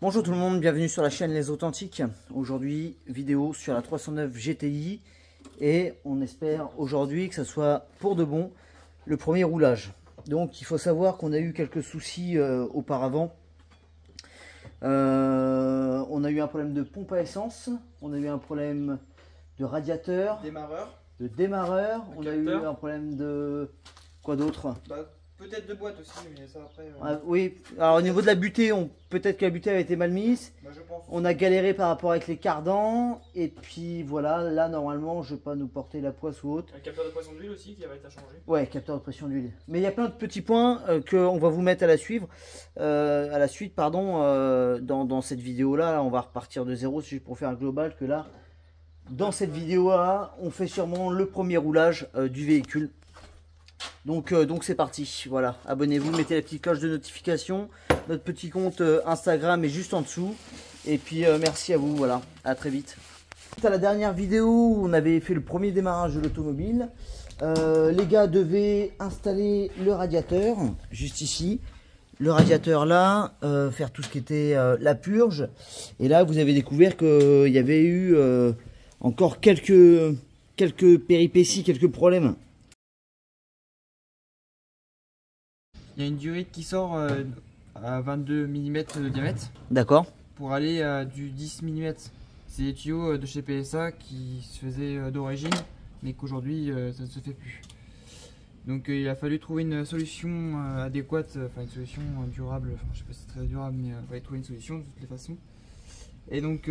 Bonjour tout le monde, bienvenue sur la chaîne Les Authentiques. Aujourd'hui, vidéo sur la 309 GTI et on espère aujourd'hui que ça soit pour de bon le premier roulage. Donc il faut savoir qu'on a eu quelques soucis auparavant. On a eu un problème de pompe à essence, on a eu un problème de radiateur, de démarreur, on a eu un problème de quoi d'autre? Peut-être de boîte aussi, mais ça après. Oui, alors au niveau de la butée, peut-être que la butée avait été mal mise. Je pense. On a galéré par rapport avec les cardans. Et puis voilà, là normalement, je ne vais pas nous porter la poisse ou autre. Un capteur de pression d'huile aussi qui va être à changer. Ouais, capteur de pression d'huile. Mais il y a plein de petits points qu'on va vous mettre à la suite, dans cette vidéo-là. Là, on va repartir de zéro, c'est juste pour faire un global que là, dans cette vidéo-là, on fait sûrement le premier roulage du véhicule. Donc c'est parti, voilà, abonnez-vous, mettez la petite cloche de notification, notre petit compte Instagram est juste en dessous, et puis merci à vous, voilà, à très vite. À la dernière vidéo, on avait fait le premier démarrage de l'automobile, les gars devaient installer le radiateur, juste ici, le radiateur là, faire tout ce qui était la purge, et là vous avez découvert qu'il y avait eu encore quelques péripéties, quelques problèmes. Il y a une durite qui sort à 22 mm de diamètre. D'accord. Pour aller à du 10 mm. C'est les tuyaux de chez PSA qui se faisaient d'origine, mais qu'aujourd'hui ça ne se fait plus. Donc il a fallu trouver une solution adéquate, enfin une solution durable. Enfin, je sais pas si c'est très durable, mais il fallait trouver une solution de toutes les façons. Et donc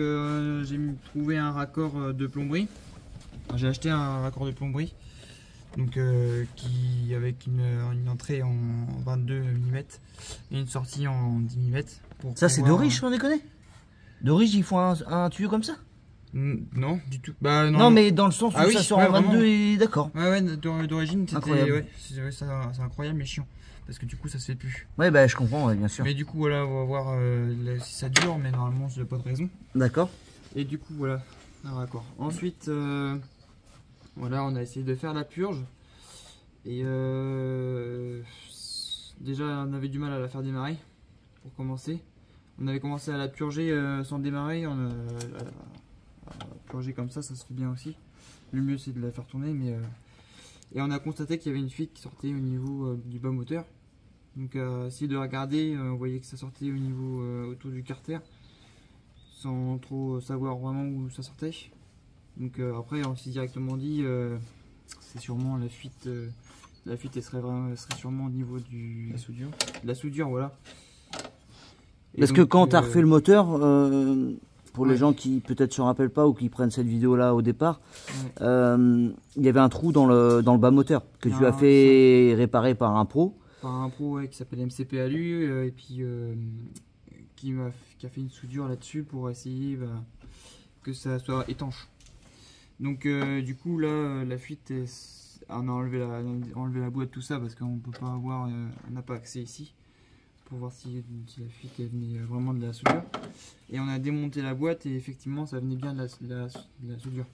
j'ai trouvé un raccord de plomberie. J'ai acheté un raccord de plomberie. Donc qui avec une entrée en 22 mm et une sortie en 10 mm. Ça c'est d'Orige, on déconne? D'Orige ils font un tuyau comme ça? Non, du tout. Bah, non mais dans le sens où ça sort en 22 vraiment. Et d'accord. Ouais, d'origine c'était ouais, c'est incroyable mais chiant. Parce que du coup ça se fait plus. Ouais bah je comprends, ouais, bien sûr. Mais du coup voilà, on va voir si ça dure, mais normalement c'est pas de raison. D'accord. Et du coup voilà, un raccord. Ensuite voilà, on a essayé de faire la purge et déjà on avait du mal à la faire démarrer pour commencer. On avait commencé à la purger sans démarrer, à purger comme ça se fait bien aussi. Le mieux c'est de la faire tourner, mais et on a constaté qu'il y avait une fuite qui sortait au niveau du bas moteur. Donc essayer de regarder, on voyait que ça sortait au niveau autour du carter, sans trop savoir vraiment où ça sortait. Donc après on s'est directement dit c'est sûrement la fuite elle serait sûrement au niveau de la soudure voilà. Et parce donc, que quand tu as refait le moteur, pour les gens qui peut-être se rappellent pas ou qui prennent cette vidéo là au départ, il y avait un trou dans le bas moteur que tu as fait réparer par un pro. Par un pro qui s'appelle MCP Alu et puis qui a fait une soudure là-dessus pour essayer que ça soit étanche. Donc du coup là la fuite on a enlevé la boîte tout ça parce qu'on peut pas avoir, on n'a pas accès ici pour voir si la fuite venait vraiment de la soudure. Et on a démonté la boîte et effectivement ça venait bien de la soudure.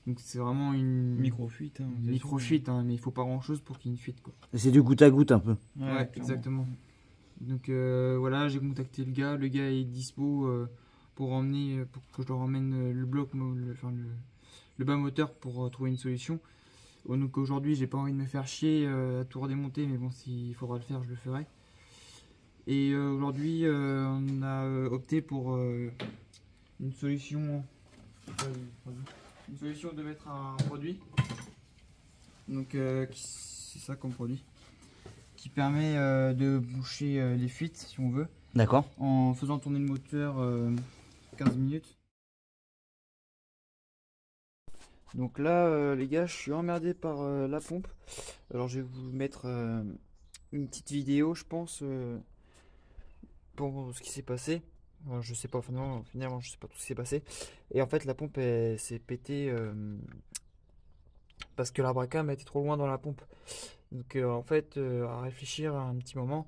Donc c'est vraiment une micro-fuite. Micro-fuite, mais il faut pas grand chose pour qu'il y ait une fuite quoi. C'est du goutte à goutte un peu. Ouais, exactement. Donc voilà, j'ai contacté le gars est dispo pour que je leur emmène le bloc, le bas moteur pour trouver une solution. Donc aujourd'hui j'ai pas envie de me faire chier à tout redémonter, mais bon s'il faudra le faire je le ferai. Et aujourd'hui on a opté pour une solution de mettre un produit. Donc c'est ça comme produit qui permet de boucher les fuites si on veut. D'accord. En faisant tourner le moteur 15 minutes. Donc là les gars je suis emmerdé par la pompe. Alors je vais vous mettre une petite vidéo je pense pour ce qui s'est passé. Alors, je sais pas, finalement je sais pas tout ce qui s'est passé. Et en fait la pompe s'est pétée parce que l'abracam a été trop loin dans la pompe. Donc en fait à réfléchir un petit moment,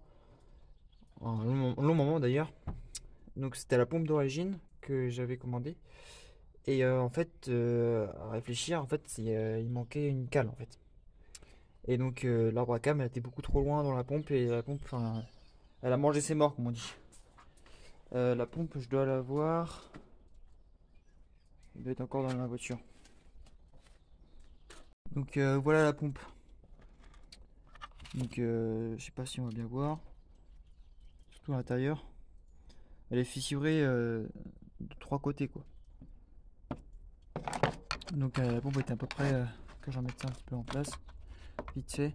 un long moment d'ailleurs. Donc c'était la pompe d'origine que j'avais commandée. Et en fait, à réfléchir, en fait, il manquait une cale en fait. Et donc l'arbre à cam elle était beaucoup trop loin dans la pompe et la pompe, elle a mangé ses morts comme on dit. La pompe, je dois la voir. Elle doit être encore dans la voiture. Donc voilà la pompe. Donc je sais pas si on va bien voir. Surtout à l'intérieur. Elle est fissurée de 3 côtés quoi. Donc la pompe était à peu près que j'en mette ça un petit peu en place. Vite fait.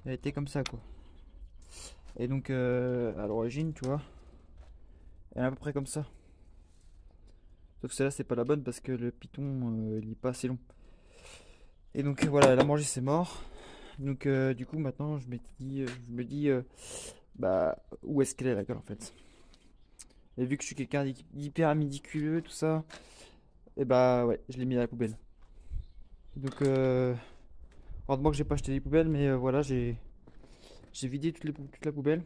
Elle était comme ça quoi. Et donc à l'origine tu vois. Elle est à peu près comme ça. Sauf que celle-là c'est pas la bonne parce que le piton il est pas assez long. Et donc voilà, elle a mangé, c'est mort. Donc du coup maintenant je me dis bah où est-ce qu'elle est la gueule en fait. Et vu que je suis quelqu'un d'hyper médiculeux tout ça, et bah ouais, je l'ai mis à la poubelle. Donc heureusement que j'ai pas acheté des poubelles, mais voilà, j'ai vidé toute la poubelle.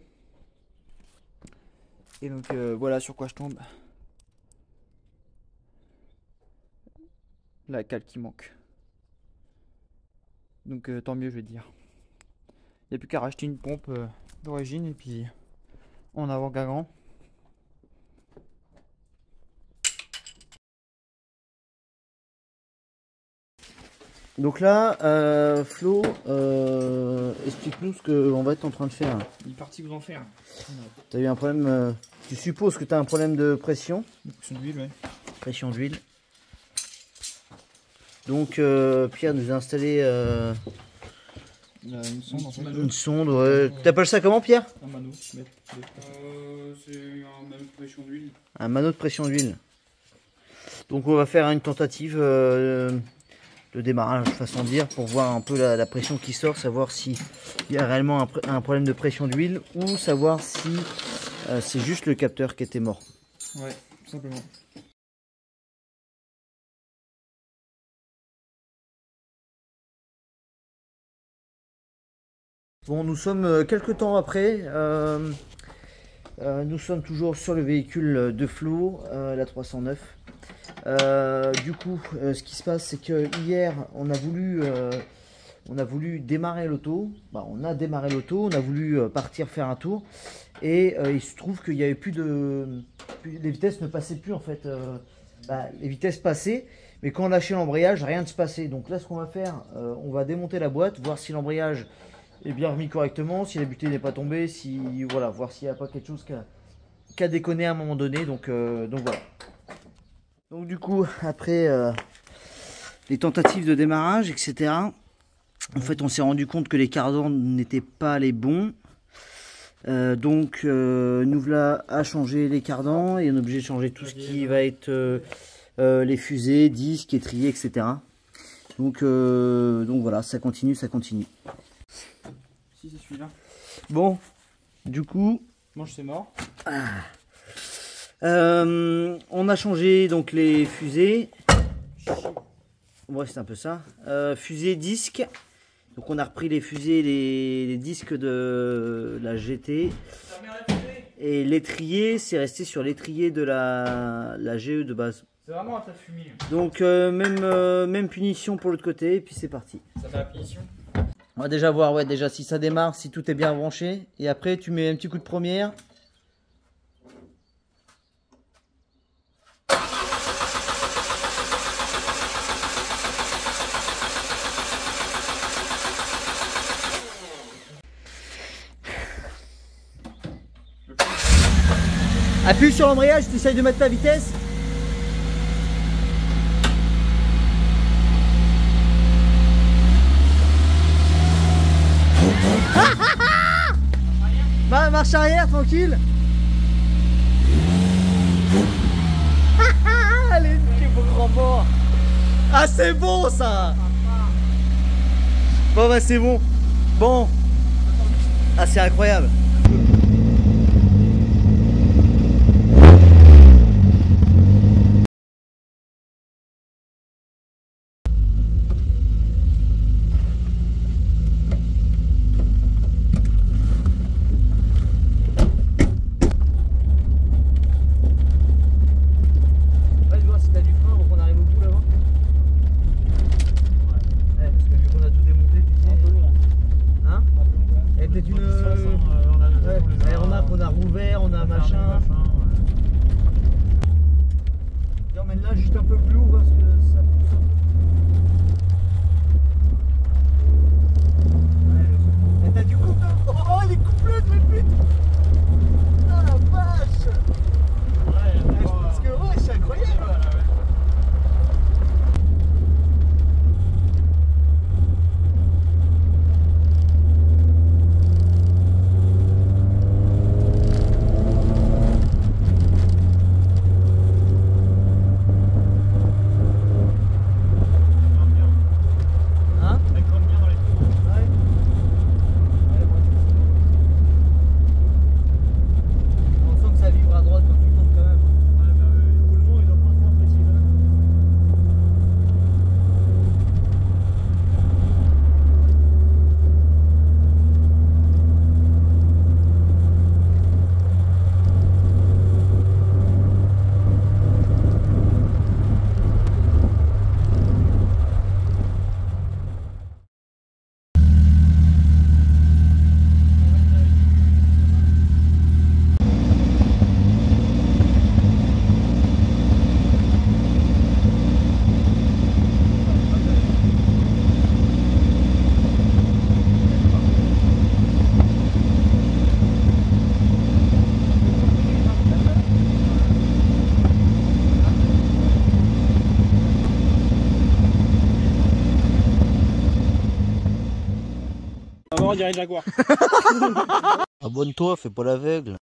Et donc voilà sur quoi je tombe. La cale qui manque. Donc tant mieux je vais dire. Il n'y a plus qu'à racheter une pompe d'origine et puis en avant Gagan. Donc là, Flo, explique-nous ce qu'on va être en train de faire. Il est parti vous en faire. Tu as eu un problème, tu supposes que tu as un problème de pression. Pression d'huile, ouais. Pression d'huile. Donc Pierre nous a installé une sonde en fait. une sonde. Ouais. Tu appelles ça comment Pierre? Un mano. C'est un mano de pression d'huile. Un mano de pression d'huile. Donc on va faire une tentative de démarrage, façon de dire, pour voir un peu la pression qui sort, savoir s'il y a réellement un problème de pression d'huile ou savoir si c'est juste le capteur qui était mort. Ouais, tout simplement. Bon, nous sommes quelques temps après. Nous sommes toujours sur le véhicule de Flo, la 309. Du coup, ce qui se passe, c'est que hier, on a voulu démarrer l'auto. Bah, on a démarré l'auto, on a voulu partir faire un tour. Et il se trouve qu'il n'y avait plus de... Les vitesses ne passaient plus en fait. Les vitesses passaient, mais quand on lâchait l'embrayage, rien ne se passait. Donc là, ce qu'on va faire, on va démonter la boîte, voir si l'embrayage est bien remis correctement, si la butée n'est pas tombée, voilà, voir s'il n'y a pas quelque chose qui a déconné à un moment donné. Donc voilà. Donc du coup, après les tentatives de démarrage, etc., en fait, on s'est rendu compte que les cardans n'étaient pas les bons. Donc nous voilà à changer les cardans et on est obligé de changer tout ce qui va être les fusées, disques, étriers, etc. Donc voilà, ça continue, ça continue. Si c'est celui-là. Bon, du coup, Mange c'est mort. on a changé donc les fusées. Ouais, c'est un peu ça. Fusée disque. Donc on a repris les fusées, les disques de la GT. Et l'étrier, c'est resté sur l'étrier de la GE de base. C'est vraiment un tas de fumier. Donc même punition pour l'autre côté, et puis c'est parti. Ça fait la punition. On va déjà voir, ouais, déjà si ça démarre, si tout est bien branché. Et après, tu mets un petit coup de première. Appuie sur l'embrayage, tu essayes de mettre ta vitesse. Bah, marche arrière, tranquille. Allez, quel beau grand mort. Ah, c'est bon ça. Bon, bah, c'est bon. Bon. Ah, c'est incroyable. Non, on dirait Jaguar. Abonne-toi, fais pas l'aveugle.